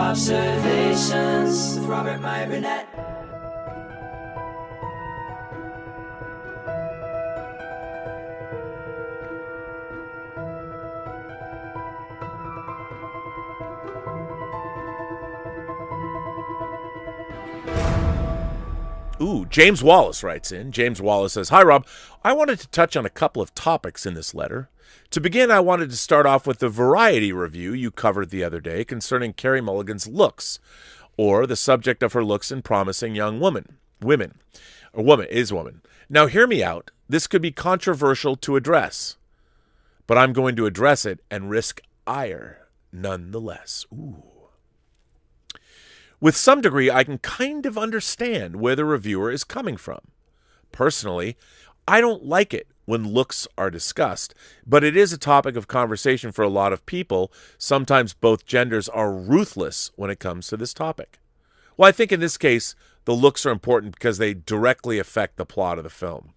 Robservations with Robert Meyer Burnett. Ooh, James Wallace writes in. James Wallace says, "Hi, Rob. I wanted to touch on a couple of topics in this letter. To begin, I wanted to start off with the Variety review you covered the other day concerning Carey Mulligan's looks, or the subject of her looks in Promising Young Woman. Now, hear me out. This could be controversial to address, but I'm going to address it and risk ire nonetheless." Ooh. With some degree, I can kind of understand where the reviewer is coming from. Personally, I don't like it when looks are discussed, but it is a topic of conversation for a lot of people. Sometimes both genders are ruthless when it comes to this topic. Well, I think in this case, the looks are important because they directly affect the plot of the film.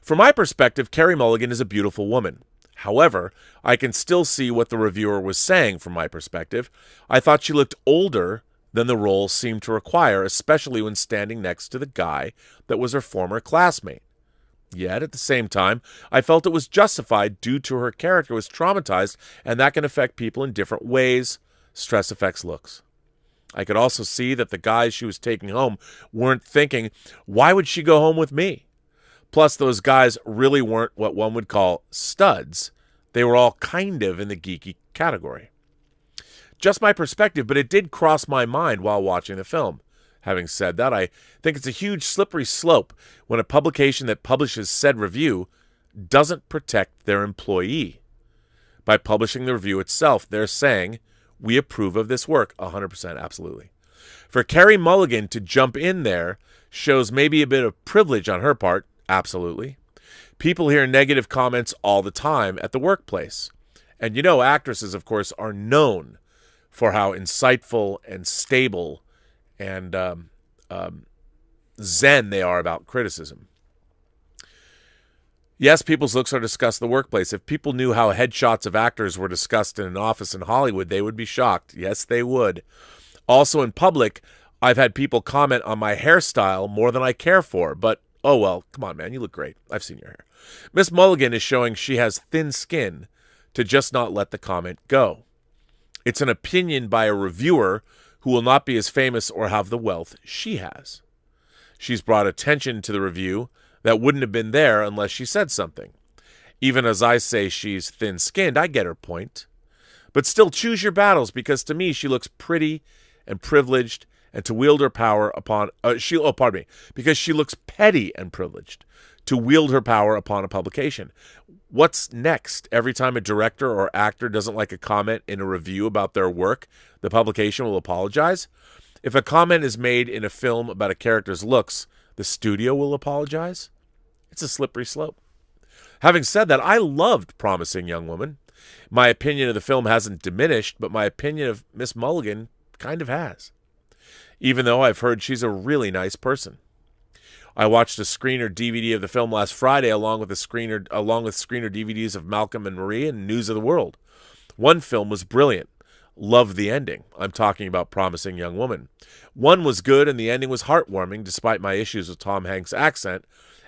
From my perspective, Carey Mulligan is a beautiful woman. However, I can still see what the reviewer was saying from my perspective. I thought she looked older than the role seemed to require, especially when standing next to the guy that was her former classmate. Yet, at the same time, I felt it was justified due to her character was traumatized, and that can affect people in different ways. Stress affects looks. I could also see that the guys she was taking home weren't thinking, why would she go home with me? Plus, those guys really weren't what one would call studs. They were all kind of in the geeky category. Just my perspective, but it did cross my mind while watching the film. Having said that, I think it's a huge slippery slope when a publication that publishes said review doesn't protect their employee. By publishing the review itself, they're saying, we approve of this work. 100%, absolutely. For Carey Mulligan to jump in there shows maybe a bit of privilege on her part. Absolutely. People hear negative comments all the time at the workplace. And you know, actresses, of course, are known for how insightful and stable and zen they are about criticism. Yes, people's looks are discussed in the workplace. If people knew how headshots of actors were discussed in an office in Hollywood, they would be shocked. Yes, they would. Also in public, I've had people comment on my hairstyle more than I care for, but oh well, come on, man, you look great. I've seen your hair. Miss Mulligan is showing she has thin skin to just not let the comment go. It's an opinion by a reviewer who will not be as famous or have the wealth she has. She's brought attention to the review that wouldn't have been there unless she said something. Even as I say she's thin-skinned, I get her point. But still, choose your battles, because to me she looks pretty and privileged, and to wield her power upon because she looks petty and privileged to wield her power upon a publication. What's next? Every time a director or actor doesn't like a comment in a review about their work, the publication will apologize? If a comment is made in a film about a character's looks, the studio will apologize? It's a slippery slope. Having said that, I loved Promising Young Woman. My opinion of the film hasn't diminished, but my opinion of Miss Mulligan kind of has. Even though I've heard she's a really nice person. I watched a screener DVD of the film last Friday along with screener DVDs of Malcolm and Marie and News of the World. One film was brilliant. Loved the ending. I'm talking about Promising Young Woman. One was good and the ending was heartwarming despite my issues with Tom Hanks' accent.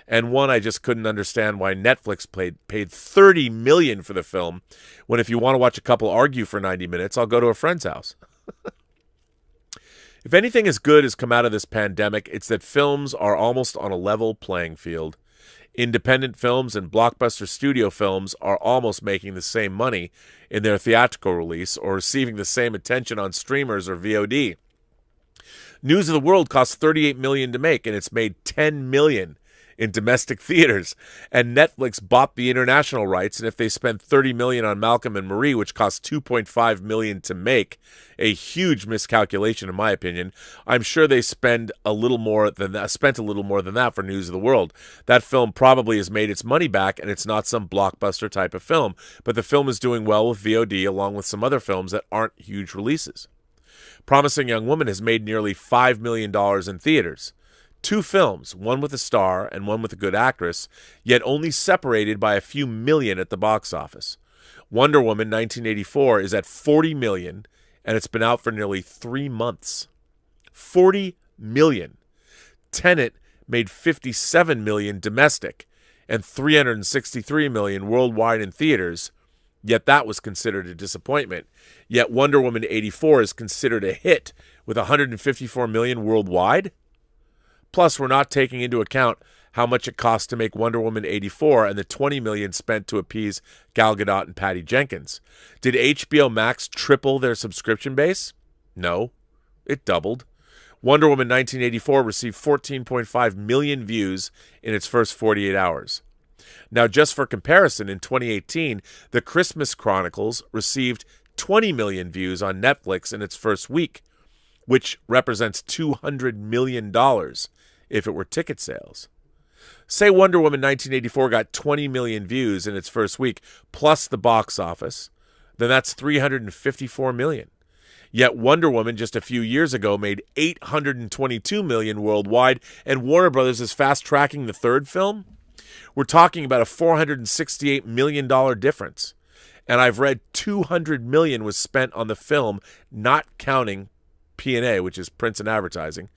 And one I just couldn't understand why Netflix paid $30 million for the film when if you want to watch a couple argue for 90 minutes, I'll go to a friend's house. If anything as good has come out of this pandemic, it's that films are almost on a level playing field. Independent films and blockbuster studio films are almost making the same money in their theatrical release or receiving the same attention on streamers or VOD. News of the World cost $38 million to make, and it's made $10 million in domestic theaters. And Netflix bought the international rights, and if they spent $30 million on Malcolm and Marie, which cost $2.5 million to make, a huge miscalculation in my opinion, I'm sure they spent a little more than that for News of the World. That film probably has made its money back, and it's not some blockbuster type of film, but the film is doing well with VOD along with some other films that aren't huge releases. Promising Young Woman has made nearly $5 million in theaters. 2 films, one with a star and one with a good actress, yet only separated by a few million at the box office. Wonder Woman 1984 is at $40 million, and it's been out for nearly 3 months. 40 million. Tenant made 57 million domestic and 363 million worldwide in theaters, yet that was considered a disappointment. Yet Wonder Woman 84 is considered a hit with 154 million worldwide. Plus, we're not taking into account how much it cost to make Wonder Woman 84 and the 20 million spent to appease Gal Gadot and Patty Jenkins. Did HBO Max triple their subscription base? No, it doubled. Wonder Woman 1984 received 14.5 million views in its first 48 hours. Now, just for comparison, in 2018, The Christmas Chronicles received 20 million views on Netflix in its first week, which represents $200 million if it were ticket sales. Say Wonder Woman 1984 got 20 million views in its first week, plus the box office, then that's 354 million. Yet Wonder Woman just a few years ago made 822 million worldwide, and Warner Brothers is fast-tracking the third film? We're talking about a $468 million difference. And I've read $200 million was spent on the film, not counting P&A, which is prints and advertising,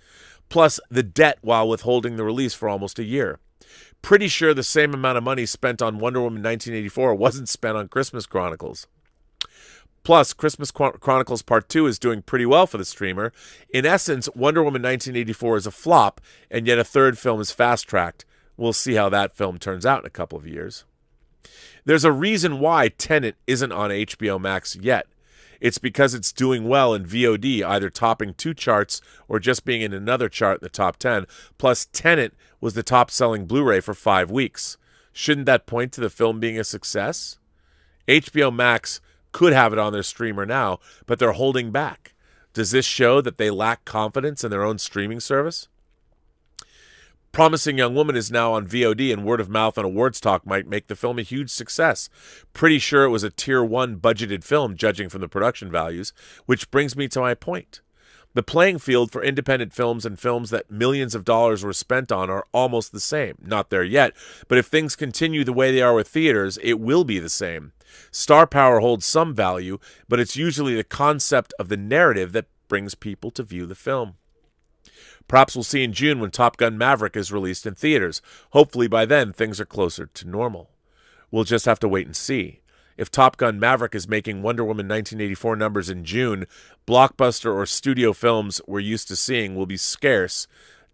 plus the debt while withholding the release for almost a year. Pretty sure the same amount of money spent on Wonder Woman 1984 wasn't spent on Christmas Chronicles. Plus, Christmas Chronicles Part 2 is doing pretty well for the streamer. In essence, Wonder Woman 1984 is a flop, and yet a third film is fast-tracked. We'll see how that film turns out in a couple of years. There's a reason why Tenant isn't on HBO Max yet. It's because it's doing well in VOD, either topping 2 charts or just being in another chart in the top 10. Plus, Tenant was the top-selling Blu-ray for 5 weeks. Shouldn't that point to the film being a success? HBO Max could have it on their streamer now, but they're holding back. Does this show that they lack confidence in their own streaming service? Promising Young Woman is now on VOD, and word of mouth and awards talk might make the film a huge success. Pretty sure it was a Tier 1 budgeted film, judging from the production values, which brings me to my point. The playing field for independent films and films that millions of dollars were spent on are almost the same. Not there yet, but if things continue the way they are with theaters, it will be the same. Star power holds some value, but it's usually the concept of the narrative that brings people to view the film. Perhaps we'll see in June when Top Gun Maverick is released in theaters. Hopefully by then things are closer to normal. We'll just have to wait and see. If Top Gun Maverick is making Wonder Woman 1984 numbers in June, blockbuster or studio films we're used to seeing will be scarce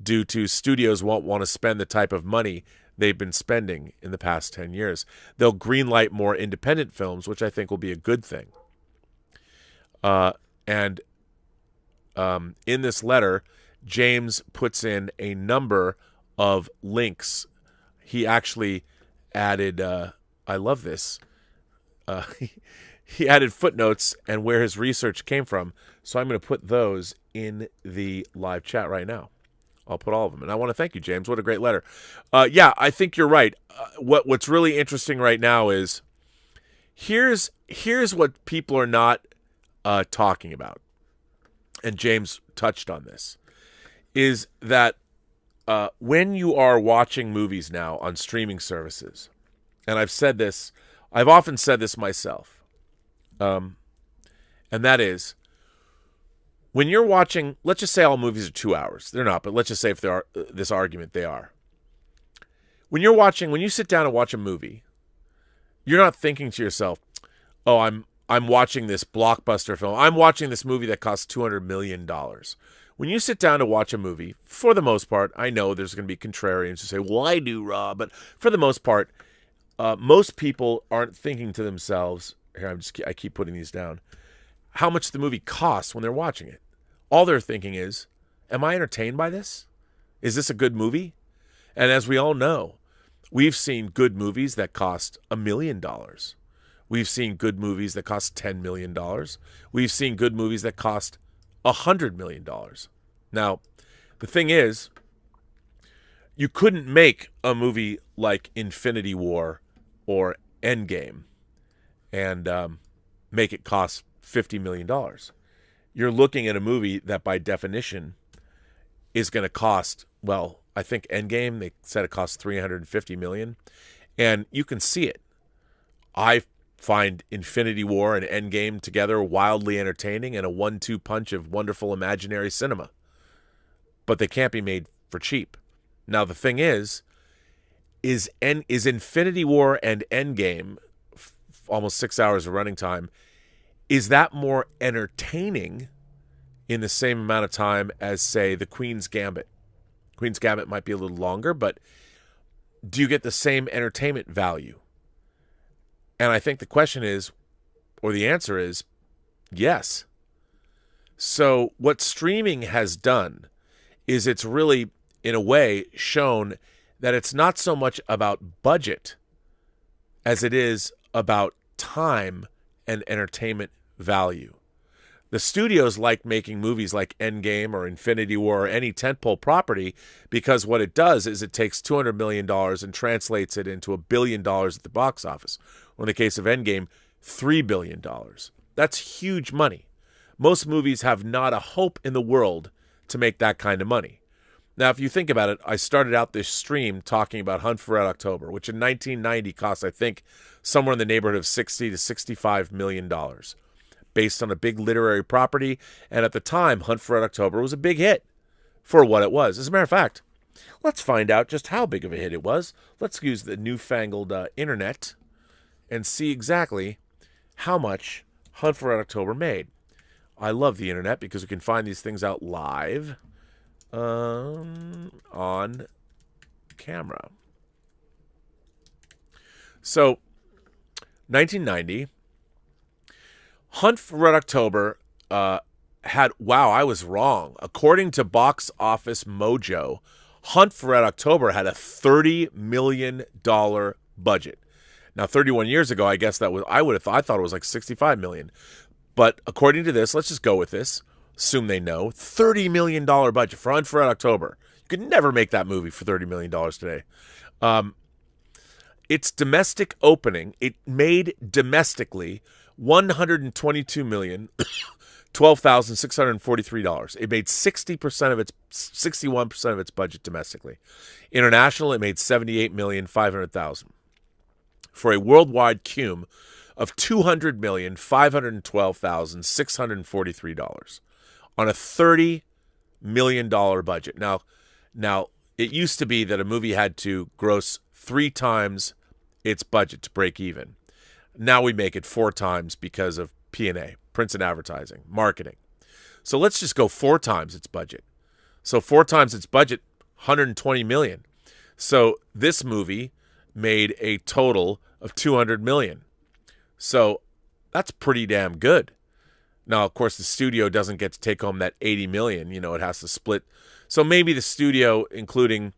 due to studios won't want to spend the type of money they've been spending in the past 10 years. They'll greenlight more independent films, which I think will be a good thing. In this letter, James puts in a number of links. He actually added, I love this, he added footnotes and where his research came from. So I'm going to put those in the live chat right now. I'll put all of them. And I want to thank you, James. What a great letter. Yeah, I think you're right. What's really interesting right now is here's what people are not talking about. And James touched on this. Is that when you are watching movies now on streaming services, and I've often said this myself, and that is, when you're watching, let's just say all movies are 2 hours. They're not, but let's just say if they are this argument, they are. When you sit down and watch a movie, you're not thinking to yourself, oh, I'm watching this blockbuster film. I'm watching this movie that costs $200 million. When you sit down to watch a movie, for the most part, I know there's going to be contrarians who say, well, I do, Rob. But for the most part, most people aren't thinking to themselves, here, I keep putting these down, how much the movie costs when they're watching it. All they're thinking is, am I entertained by this? Is this a good movie? And as we all know, we've seen good movies that cost $1 million. We've seen good movies that cost $10 million. We've seen good movies that cost $100 million. Now, the thing is, you couldn't make a movie like Infinity War or Endgame and make it cost $50 million. You're looking at a movie that by definition is going to cost, well, I think Endgame, they said it cost $350 million. And you can see it. I find Infinity War and Endgame together wildly entertaining and a 1-2 punch of wonderful imaginary cinema. But they can't be made for cheap. Now, the thing is Infinity War and Endgame, almost 6 hours of running time, is that more entertaining in the same amount of time as, say, the Queen's Gambit? Queen's Gambit might be a little longer, but do you get the same entertainment value? And I think the question is, or the answer is, yes. So what streaming has done is it's really, in a way, shown that it's not so much about budget as it is about time and entertainment value. The studios like making movies like Endgame or Infinity War or any tentpole property because what it does is it takes $200 million and translates it into $1 billion at the box office. Or in the case of Endgame, $3 billion. That's huge money. Most movies have not a hope in the world to make that kind of money. Now, if you think about it, I started out this stream talking about Hunt for Red October, which in 1990 cost, I think, somewhere in the neighborhood of $60 to $65 million, based on a big literary property. And at the time, Hunt for Red October was a big hit for what it was. As a matter of fact, let's find out just how big of a hit it was. Let's use the newfangled internet and see exactly how much Hunt for Red October made. I love the internet because we can find these things out live on camera. So, 1990, Hunt for Red October had, wow, I was wrong. According to Box Office Mojo, Hunt for Red October had a $30 million budget. Now, 31 years ago, I guess I thought it was like $65 million. But according to this, let's just go with this. Assume they know. $30 million budget for Hunt for Red October. You could never make that movie for $30 million today. Its domestic opening, it made domestically $122,012,643. It made 61% of its budget domestically. International, it made $78,500,000 for a worldwide cum of $200,512,643 on a $30 million budget. Now, it used to be that a movie had to gross 3 times its budget to break even. Now we make it 4 times because of P&A, prints and advertising, marketing. So let's just go 4 times its budget. So 4 times its budget, $120 million. So this movie made a total of $200 million. So that's pretty damn good. Now, of course, the studio doesn't get to take home that $80 million. You know, it has to split. So maybe the studio, including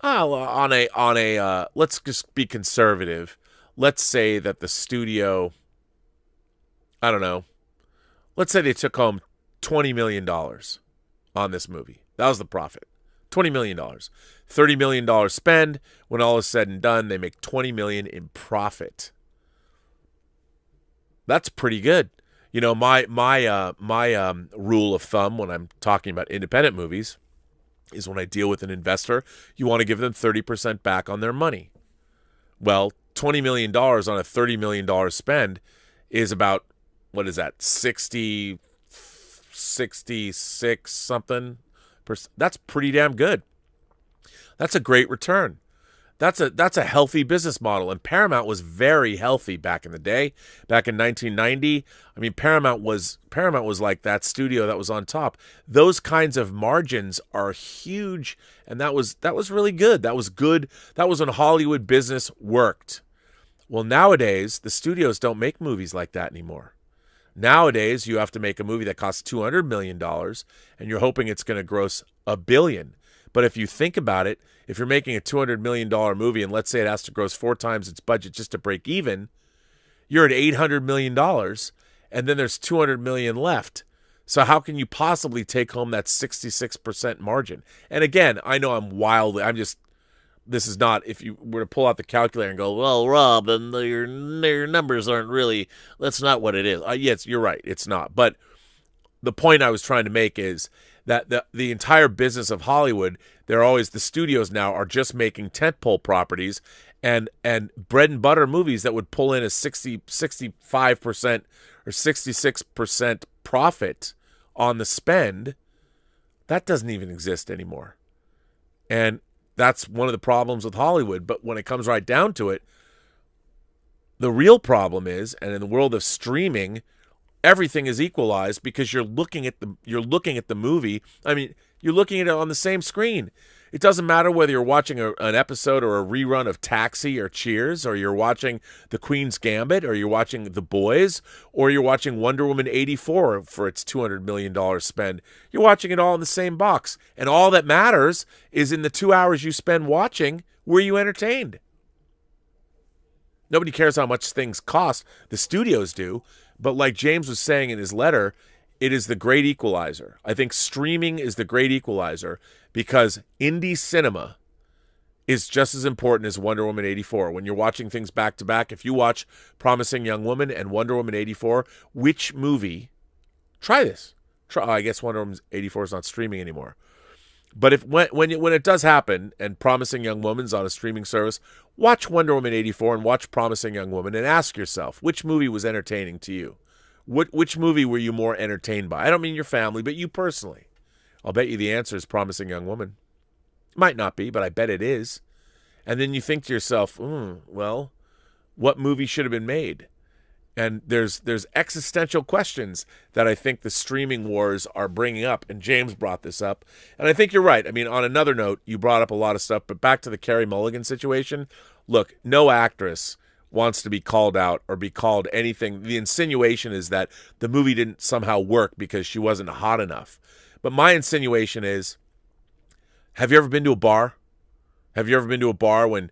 let's just be conservative. Let's say that the studio, I don't know, let's say they took home $20 million on this movie. That was the profit. $20 million. $30 million spend. When all is said and done, they make $20 million in profit. That's pretty good. You know, my rule of thumb when I'm talking about independent movies is when I deal with an investor, you want to give them 30% back on their money. Well, $20 million on a $30 million spend is about, what is that, 66 something percent. That's pretty damn good. That's a great return. That's a healthy business model. And Paramount was very healthy back in the day. Back in 1990, I mean, Paramount was like that studio that was on top. Those kinds of margins are huge, and that was really good. That was good. That was when Hollywood business worked. Well, nowadays, the studios don't make movies like that anymore. Nowadays, you have to make a movie that costs $200 million, and you're hoping it's going to gross $1 billion. But if you think about it, if you're making a $200 million movie and let's say it has to gross 4 times its budget just to break even, you're at $800 million and then there's $200 million left. So how can you possibly take home that 66% margin? And again, I know this is not, if you were to pull out the calculator and go, well, Rob, and your numbers aren't really, that's not what it is. Yes, you're right. It's not. But the point I was trying to make is that the entire business of Hollywood, the studios now are just making tentpole properties, and bread and butter movies that would pull in a 65% or 66% profit on the spend, that doesn't even exist anymore. And that's one of the problems with Hollywood. But when it comes right down to it, the real problem is, and in the world of streaming, everything is equalized because you're looking at the movie. I mean, you're looking at it on the same screen. It doesn't matter whether you're watching an episode or a rerun of Taxi or Cheers, or you're watching The Queen's Gambit, or you're watching The Boys, or you're watching Wonder Woman 84 for its $200 million spend. You're watching it all in the same box. And all that matters is in the 2 hours you spend watching, were you entertained? Nobody cares how much things cost. The studios do. But like James was saying in his letter, it is the great equalizer. I think streaming is the great equalizer because indie cinema is just as important as Wonder Woman 84. When you're watching things back to back, if you watch Promising Young Woman and Wonder Woman 84, which movie? Try this. I guess Wonder Woman 84 is not streaming anymore. But when it does happen and Promising Young Woman's on a streaming service, watch Wonder Woman 84 and watch Promising Young Woman and ask yourself, which movie was entertaining to you? Which movie were you more entertained by? I don't mean your family, but you personally. I'll bet you the answer is Promising Young Woman. Might not be, but I bet it is. And then you think to yourself, well, what movie should have been made? And there's existential questions that I think the streaming wars are bringing up. And James brought this up. And I think you're right. I mean, on another note, you brought up a lot of stuff. But back to the Carey Mulligan situation. Look, no actress wants to be called out or be called anything. The insinuation is that the movie didn't somehow work because she wasn't hot enough. But my insinuation is, have you ever been to a bar? Have you ever been to a bar when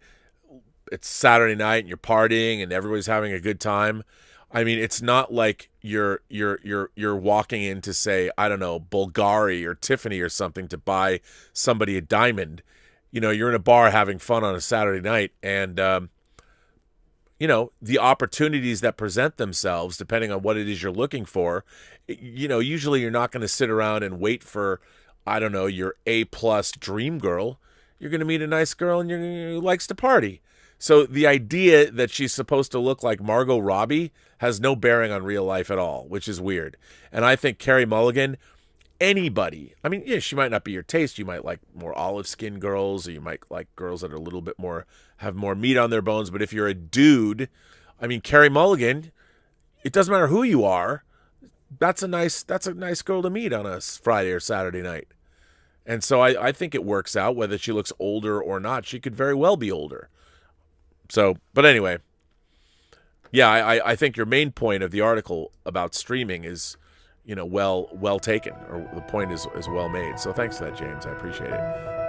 it's Saturday night and you're partying and everybody's having a good time? I mean, it's not like you're walking in to say, I don't know, Bulgari or Tiffany or something to buy somebody a diamond. You know, you're in a bar having fun on a Saturday night, and you know, the opportunities that present themselves, depending on what it is you're looking for, you know, usually you're not going to sit around and wait for, I don't know, your A-plus dream girl. You're going to meet a nice girl and who likes to party. So the idea that she's supposed to look like Margot Robbie has no bearing on real life at all, which is weird. And I think Carey Mulligan, anybody, I mean, yeah, she might not be your taste. You might like more olive skin girls, or you might like girls that are a little bit more, have more meat on their bones. But if you're a dude, I mean, Carey Mulligan, it doesn't matter who you are. That's a nice girl to meet on a Friday or Saturday night. And so I think it works out whether she looks older or not. She could very well be older. So, but anyway, yeah, I think your main point of the article about streaming is, you know, well taken, or the point is well made. So thanks for that, James. I appreciate it.